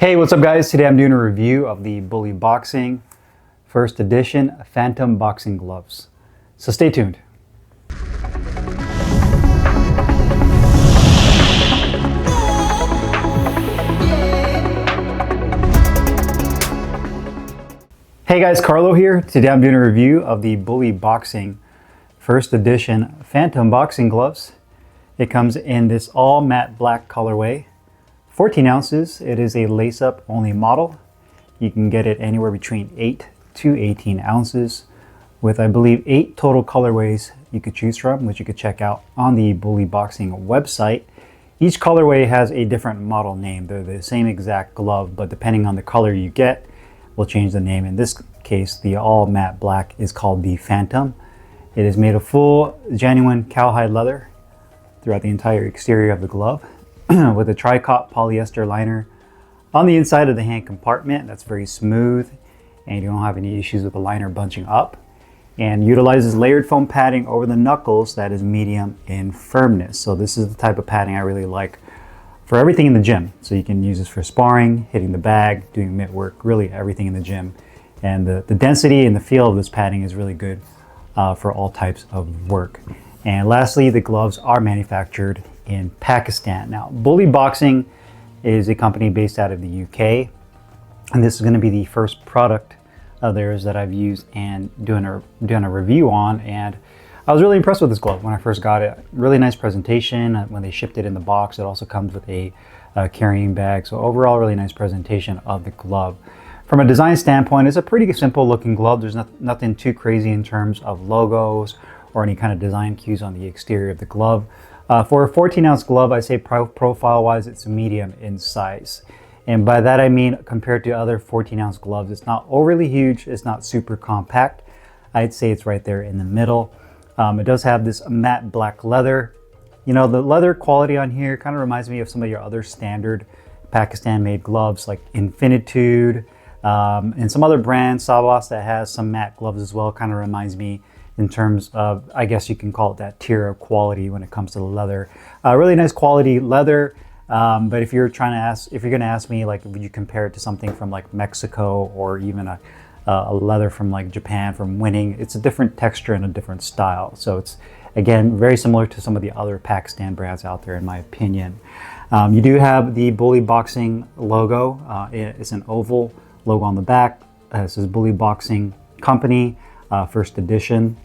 Hey, what's up guys? Today I'm doing a review of the Bully Boxing first edition Phantom boxing gloves. So stay tuned. Hey guys, Carlo here. Today I'm doing a review of the Bully Boxing first edition Phantom boxing gloves. It comes in this all matte black colorway. 14 ounces. It is a lace-up only model. You can get it anywhere between 8 to 18 ounces with, I believe, 8 total colorways you could choose from, which you could check out on the Bully Boxing website. Each colorway has a different model name. They're the same exact glove, but depending on the color you get, we'll change the name. In this case, the all matte black is called the Phantom. It is made of full, genuine cowhide leather throughout the entire exterior of the glove, with a tricot polyester liner on the inside of the hand compartment that's very smooth and you don't have any issues with the liner bunching up, and utilizes layered foam padding over the knuckles that is medium in firmness. So this is the type of padding I really like for everything in the gym. So you can use this for sparring, hitting the bag, doing mitt work, really everything in the gym. And the density and the feel of this padding is really good for all types of work. And lastly, the gloves are manufactured in Pakistan. Now, Bully Boxing is a company based out of the UK, and this is going to be the first product of theirs that I've used and doing a review on. And I was really impressed with this glove when I first got it. Really nice presentation. When they shipped it in the box, it also comes with a carrying bag. So overall, really nice presentation of the glove. From a design standpoint, it's a pretty simple looking glove. There's nothing too crazy in terms of logos or any kind of design cues on the exterior of the glove. For a 14-ounce glove, I say profile-wise, it's medium in size. And by that I mean, compared to other 14-ounce gloves, it's not overly huge, it's not super compact. I'd say it's right there in the middle. It does have this matte black leather. You know, the leather quality on here kind of reminds me of some of your other standard Pakistan-made gloves like Infinitude, and some other brands, Savas, that has some matte gloves as well. Kind of reminds me in terms of, I guess you can call it that tier of quality when it comes to the leather. Really nice quality leather, but if you're going to ask me, like, would you compare it to something from like Mexico or even a leather from like Japan, from Winning, it's a different texture and a different style. So it's, again, very similar to some of the other Pakistan brands out there, in my opinion. You do have the Bully Boxing logo. It's an oval logo on the back. It says Bully Boxing Company, first edition,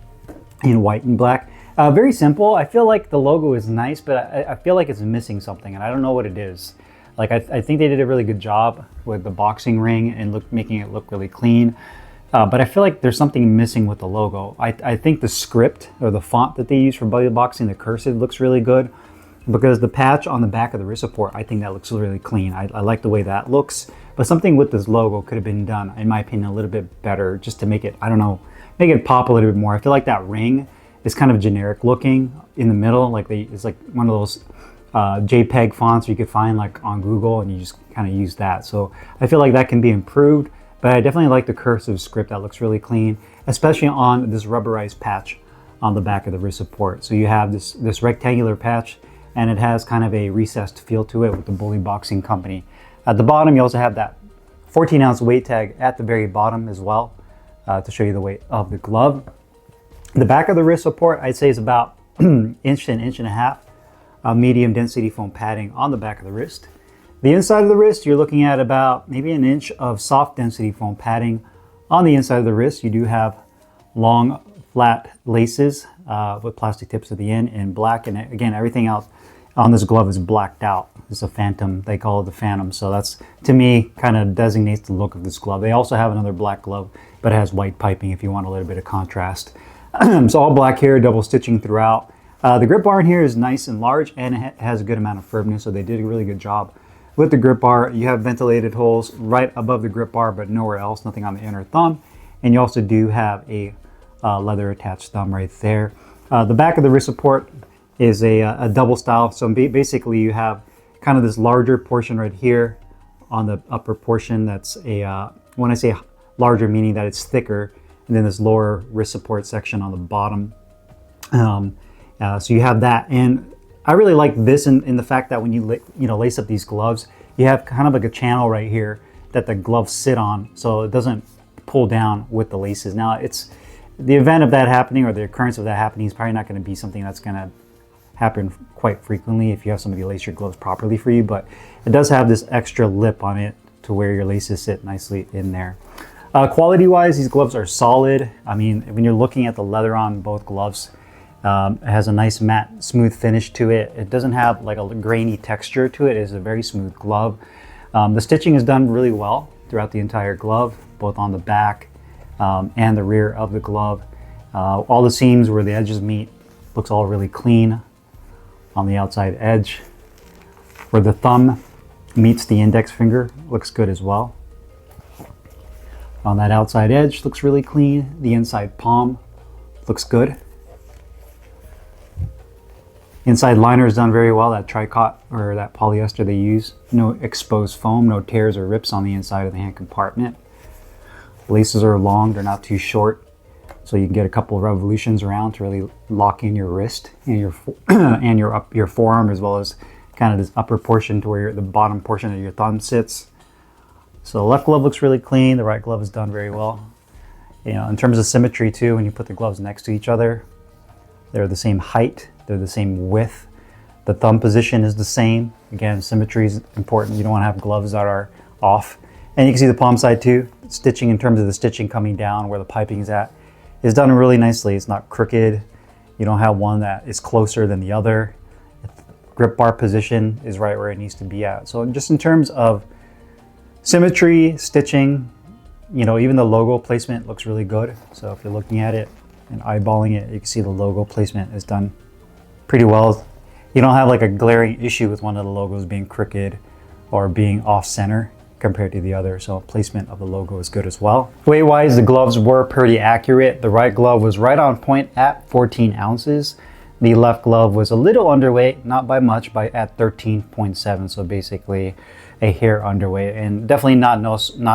in white and black. Very simple. I feel like the logo is nice, but I feel like it's missing something, and I don't know what it is. Like, I think they did a really good job with the boxing ring and making it look really clean. But I feel like there's something missing with the logo. I think the script or the font that they use for Bully Boxing, the cursive, looks really good, because the patch on the back of the wrist support, I think that looks really clean. I like the way that looks, but something with this logo could have been done, in my opinion, a little bit better, just to make it, I don't know, make it pop a little bit more. I feel like that ring is kind of generic looking in the middle. Like it's like one of those JPEG fonts you could find like on Google, and you just kind of use that. So I feel like that can be improved, but I definitely like the cursive script. That looks really clean, especially on this rubberized patch on the back of the wrist support. So you have this rectangular patch, and it has kind of a recessed feel to it with the Bully Boxing Company. At the bottom, you also have that 14-ounce weight tag at the very bottom as well, to show you the weight of the glove. The back of the wrist support, I'd say, is about inch to an inch and a half of medium density foam padding on the back of the wrist. The inside of the wrist, you're looking at about maybe an inch of soft density foam padding on the inside of the wrist. You do have long, flat laces with plastic tips at the end in black, and again, everything else on this glove is blacked out. It's a Phantom. They call it the Phantom. So that's, to me, kind of designates the look of this glove. They also have another black glove, but it has white piping if you want a little bit of contrast. So all black here, double stitching throughout. The grip bar in here is nice and large, and it has a good amount of firmness, so they did a really good job with the grip bar. You have ventilated holes right above the grip bar, but nowhere else, nothing on the inner thumb. And you also do have a leather attached thumb right there. The back of the wrist support is a double style. So basically you have kind of this larger portion right here on the upper portion. That's when I say larger, meaning that it's thicker, and then this lower wrist support section on the bottom. So you have that, and I really like this in the fact that when you lace up these gloves, you have kind of like a channel right here that the gloves sit on, so it doesn't pull down with the laces. Now, it's the event of that happening, or the occurrence of that happening, is probably not going to be something that's going to happen quite frequently if you have somebody lace your gloves properly for you, but it does have this extra lip on it to where your laces sit nicely in there. Quality wise, these gloves are solid. I mean, when you're looking at the leather on both gloves, it has a nice matte smooth finish to it. It doesn't have like a grainy texture to it. It is a very smooth glove. The stitching is done really well throughout the entire glove, both on the back and the rear of the glove. All the seams where the edges meet looks all really clean on the outside edge. Where the thumb meets the index finger looks good as well. On that outside edge looks really clean. The inside palm looks good. Inside liner is done very well. That tricot, or that polyester they use, no exposed foam, no tears or rips on the inside of the hand compartment. Laces are long, they're not too short, so you can get a couple of revolutions around to really lock in your wrist and your and your forearm, as well as kind of this upper portion to where the bottom portion of your thumb sits. So the left glove looks really clean. The right glove is done very well. You know, in terms of symmetry too, when you put the gloves next to each other, they're the same height, they're the same width. The thumb position is the same. Again, symmetry is important. You don't want to have gloves that are off. And you can see the palm side too. Stitching, in terms of the stitching coming down where the piping is at, is done really nicely. It's not crooked. You don't have one that is closer than the other. Grip bar position is right where it needs to be at. So just in terms of symmetry, stitching, you know, even the logo placement looks really good. So if you're looking at it and eyeballing it, you can see the logo placement is done pretty well. You don't have like a glaring issue with one of the logos being crooked or being off center compared to the other. So placement of the logo is good as well. Weight wise, the gloves were pretty accurate. The right glove was right on point at 14 ounces. The left glove was a little underweight, not by much, at 13.7. So basically a hair underweight, and definitely not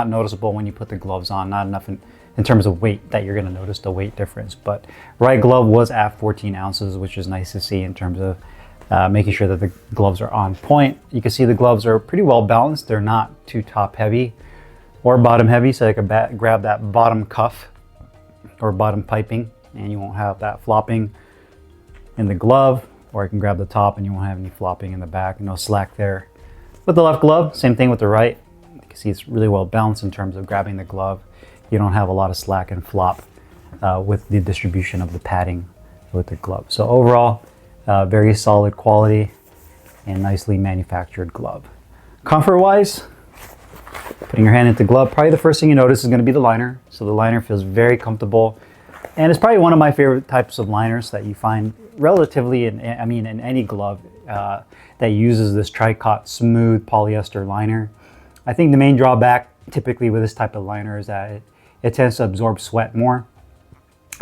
noticeable when you put the gloves on. Not enough in terms of weight that you're going to notice the weight difference. But right glove was at 14 ounces, which is nice to see in terms of making sure that the gloves are on point. You can see the gloves are pretty well balanced. They're not too top heavy or bottom heavy, so I could grab that bottom cuff or bottom piping and you won't have that flopping in the glove, or I can grab the top and you won't have any flopping in the back. No slack there. With the left glove, same thing with the right. You can see it's really well balanced in terms of grabbing the glove. You don't have a lot of slack and flop with the distribution of the padding with the glove. So overall, very solid quality and nicely manufactured glove. Comfort wise, putting your hand into the glove, probably the first thing you notice is going to be the liner. So the liner feels very comfortable, and it's probably one of my favorite types of liners that you find relatively in any glove that uses this tricot smooth polyester liner. I think the main drawback typically with this type of liner is that it tends to absorb sweat more.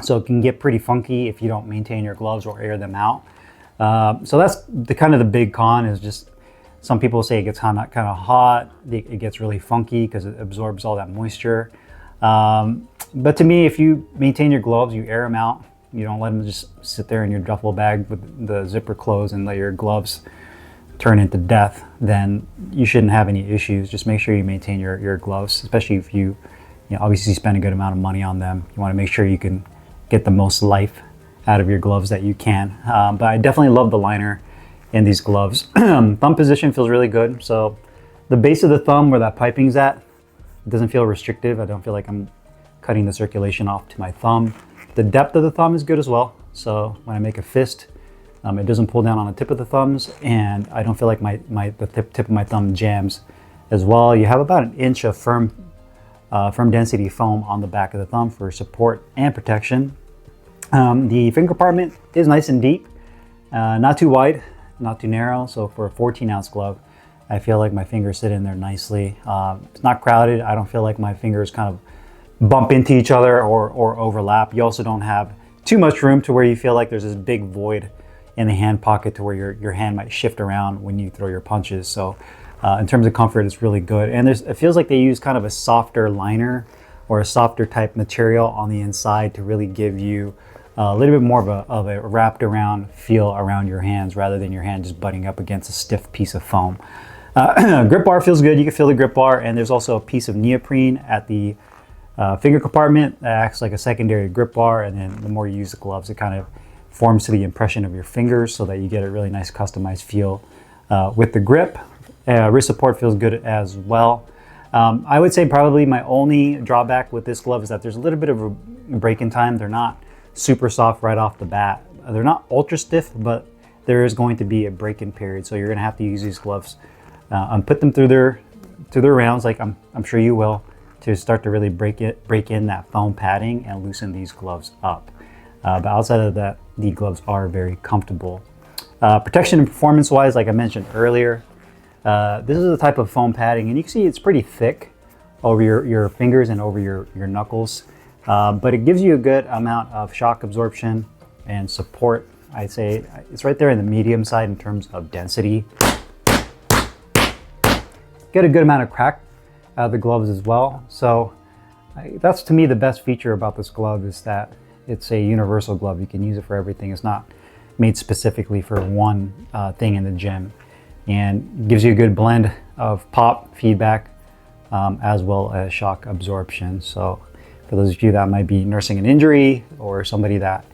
So it can get pretty funky if you don't maintain your gloves or air them out. So that's the kind of the big con, is just some people say it gets kind of hot, it gets really funky because it absorbs all that moisture. But to me, if you maintain your gloves, you air them out, you don't let them just sit there in your duffel bag with the zipper closed and let your gloves turn into death, then you shouldn't have any issues. Just make sure you maintain your gloves, especially if you obviously spend a good amount of money on them. You want to make sure you can get the most life out of your gloves that you can. But I definitely love the liner in these gloves. Thumb position feels really good. So the base of the thumb where that piping's at, it doesn't feel restrictive. I don't feel like I'm cutting the circulation off to my thumb. The depth of the thumb is good as well. So when I make a fist, it doesn't pull down on the tip of the thumbs, and I don't feel like the tip of my thumb jams as well. You have about an inch of firm density foam on the back of the thumb for support and protection. The finger compartment is nice and deep, not too wide, not too narrow. So for a 14-ounce glove, I feel like my fingers sit in there nicely. It's not crowded. I don't feel like my fingers kind of bump into each other or overlap. You also don't have too much room to where you feel like there's this big void in the hand pocket to where your hand might shift around when you throw your punches. So in terms of comfort, it's really good. And it feels like they use kind of a softer liner or a softer type material on the inside to really give you a little bit more of a wrapped around feel around your hands, rather than your hand just butting up against a stiff piece of foam. Grip bar feels good. You can feel the grip bar, and there's also a piece of neoprene at the finger compartment that acts like a secondary grip bar, and then the more you use the gloves, it kind of forms to the impression of your fingers so that you get a really nice customized feel with the grip. Wrist support feels good as well. I would say probably my only drawback with this glove is that there's a little bit of a break-in time. They're not super soft right off the bat. They're not ultra stiff, but there is going to be a break-in period, so you're going to have to use these gloves and put them through their rounds, like I'm sure you will, to start to really break in that foam padding and loosen these gloves up. But outside of that, the gloves are very comfortable. Protection and performance-wise, like I mentioned earlier, this is the type of foam padding, and you can see it's pretty thick over your fingers and over your knuckles, but it gives you a good amount of shock absorption and support. I'd say it's right there in the medium side in terms of density. Get a good amount of crack out of the gloves as well. So that's to me the best feature about this glove, is that it's a universal glove. You can use it for everything. It's not made specifically for one thing in the gym, and gives you a good blend of pop, feedback, as well as shock absorption. So for those of you that might be nursing an injury, or somebody that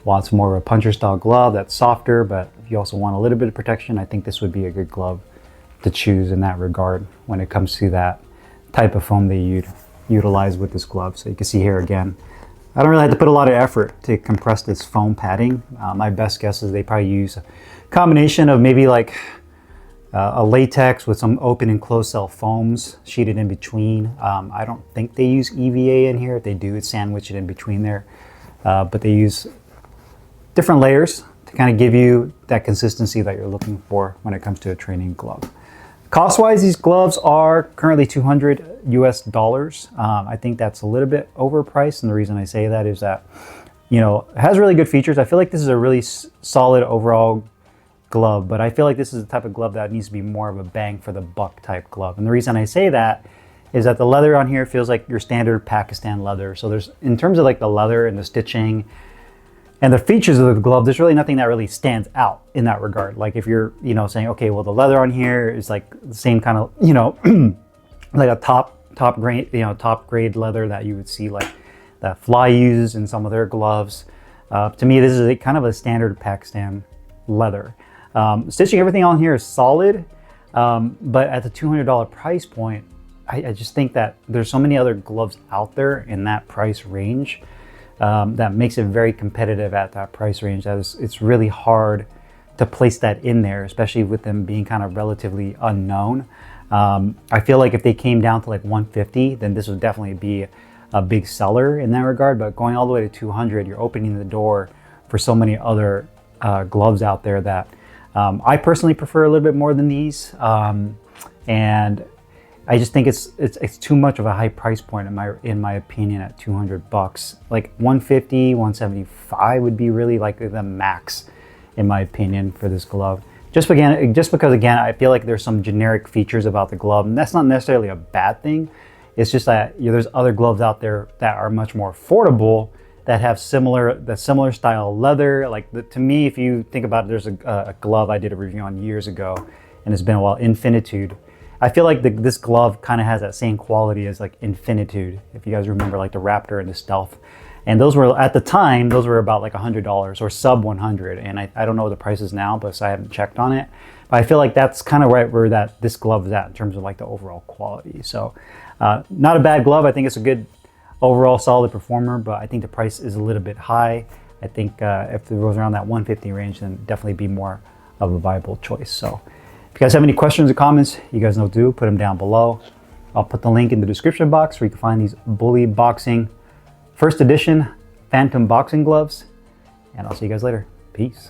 wants more of a puncher style glove that's softer, but if you also want a little bit of protection, I think this would be a good glove to choose in that regard when it comes to that type of foam that you'd utilize with this glove. So you can see here again, I don't really have to put a lot of effort to compress this foam padding. My best guess is they probably use a combination of maybe like a latex with some open and closed cell foams sheeted in between. I don't think they use EVA in here. If they do, it's sandwiched in between there. But they use different layers to kind of give you that consistency that you're looking for when it comes to a training glove. Cost-wise, these gloves are currently $200 US. I think that's a little bit overpriced, and the reason I say that is that, you know, it has really good features. I feel like this is a really solid overall glove, but I feel like this is the type of glove that needs to be more of a bang for the buck type glove. And the reason I say that is that the leather on here feels like your standard Pakistan leather. So there's, in terms of like the leather and the stitching and the features of the glove, there's really nothing that really stands out in that regard. Like if you're, you know, saying, okay, well, the leather on here is like the same kind of, you know, like a top grade, you know, top grade leather that you would see like that Fly uses in some of their gloves. To me, this is a kind of a standard Pakistan leather. Stitching, everything on here is solid, but at the $200 price point, I just think that there's so many other gloves out there in that price range that makes it very competitive at that price range. It's really hard to place that in there, especially with them being kind of relatively unknown. I feel like if they came down to like $150, then this would definitely be a big seller in that regard. But going all the way to $200, you're opening the door for so many other gloves out there that I personally prefer a little bit more than these. And I just think it's too much of a high price point in my opinion at $200. Like 150, 175 would be really like the max in my opinion for this glove. Just because again, I feel like there's some generic features about the glove, and that's not necessarily a bad thing. It's just that, you know, there's other gloves out there that are much more affordable that have similar style leather. Like to me, if you think about it, there's a glove I did a review on years ago, and it's been a while, Infinitude. I feel like this glove kind of has that same quality as like Infinitude, if you guys remember, like the Raptor and the Stealth. And those were, at the time, those were about like $100 or sub 100. And I don't know what the price is now, but so I haven't checked on it. But I feel like that's kind of right where this glove is at in terms of like the overall quality. So not a bad glove. I think it's a good overall solid performer, but I think the price is a little bit high. I think if it was around that 150 range, then definitely be more of a viable choice. So if you guys have any questions or comments, you guys know what to do, put them down below. I'll put the link in the description box where you can find these Bully Boxing First Edition Phantom boxing gloves, and I'll see you guys later. Peace.